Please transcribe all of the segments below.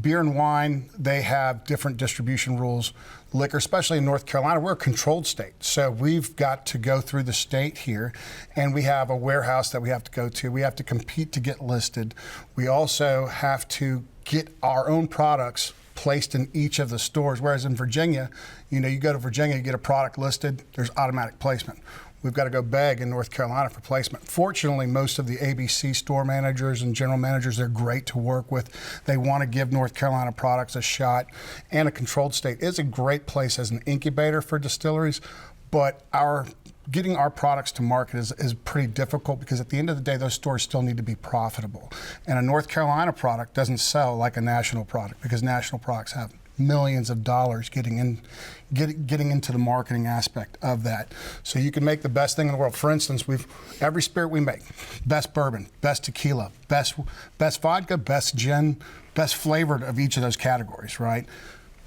Beer and wine, they have different distribution rules. Liquor, especially in North Carolina, we're a controlled state. So we've got to go through the state here, and we have a warehouse that we have to go to. We have to compete to get listed. We also have to get our own products placed in each of the stores, whereas in Virginia, you go to Virginia, you get a product listed, there's automatic placement. We've got to go beg in North Carolina for placement. Fortunately, most of the ABC store managers and general managers, they're great to work with. They want to give North Carolina products a shot. And a controlled state is a great place as an incubator for distilleries, but getting our products to market is pretty difficult because at the end of the day, those stores still need to be profitable. And a North Carolina product doesn't sell like a national product because national products have millions of dollars getting into the marketing aspect of that. So you can make the best thing in the world. For instance, every spirit we make, best bourbon, best tequila, best vodka, best gin, best flavored of each of those categories, right?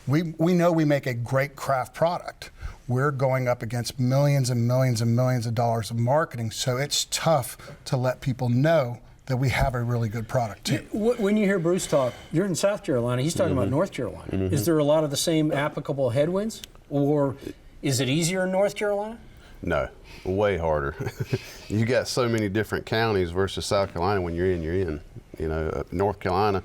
We know we make a great craft product. We're going up against millions and millions and millions of dollars of marketing, so it's tough to let people know that we have a really good product too. When you hear Bruce talk, you're in South Carolina, he's talking about North Carolina. Is there a lot of the same applicable headwinds, or is it easier in North Carolina? No, way harder. You got so many different counties versus South Carolina. When you're in. North Carolina,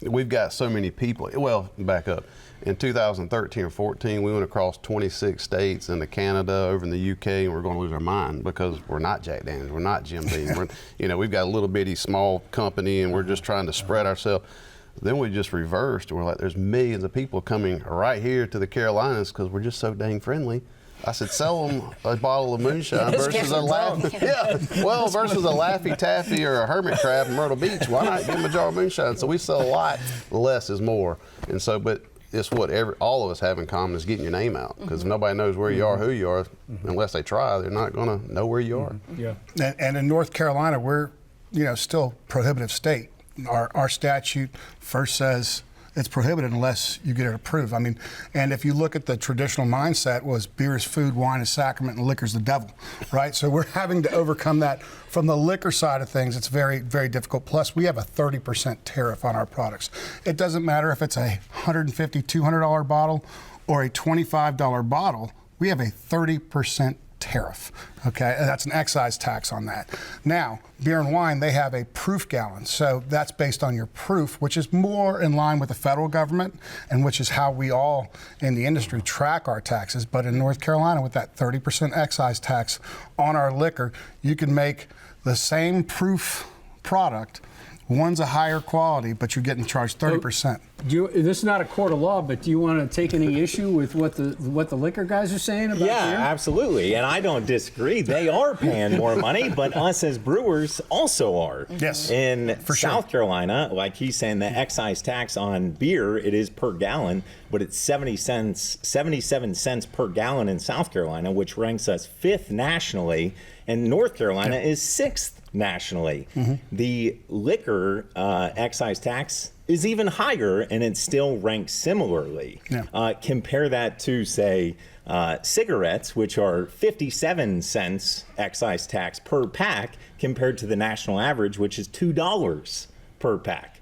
we've got so many people. Well, back up. In 2013 or 14, we went across 26 states into Canada, over in the UK, and we're going to lose our mind because we're not Jack Daniels, we're not Jim Beam. We've got a little bitty small company, and we're just trying to spread ourselves. Then we just reversed. We're like, there's millions of people coming right here to the Carolinas because we're just so dang friendly. I said, sell them a bottle of moonshine versus a Laffy Taffy or a hermit crab in Myrtle Beach. Why not give them a jar of moonshine? So we sell a lot, less is more. And so, but it's what all of us have in common is getting your name out, because if nobody knows where you are, who you are, unless they try, they're not going to know where you are. Yeah. And in North Carolina, we're still prohibitive state. Our statute first says it's prohibited unless you get it approved. And if you look at the traditional mindset, was beer is food, wine is sacrament, and liquor is the devil, right? So we're having to overcome that. From the liquor side of things, it's very, very difficult. Plus, we have a 30% tariff on our products. It doesn't matter if it's a $150, $200 bottle or a $25 bottle, we have a 30% tariff, okay? That's an excise tax on that. Now, beer and wine, they have a proof gallon, so that's based on your proof, which is more in line with the federal government, and which is how we all in the industry track our taxes. But in North Carolina, with that 30% excise tax on our liquor, you can make the same proof product. One's a higher quality, but you're getting charged 30%. This is not a court of law, but do you want to take any issue with what the liquor guys are saying about beer? Absolutely, and I don't disagree. They are paying more money, but us as brewers also are. Yes, in South Carolina, like he's saying, the excise tax on beer, it is per gallon, but it's 77 cents per gallon in South Carolina, which ranks us 5th nationally, and North Carolina is 6th nationally. The liquor excise tax is even higher, and it still ranks similarly. Compare that to, say, cigarettes, which are 57 cents excise tax per pack, compared to the national average, which is $2 per pack.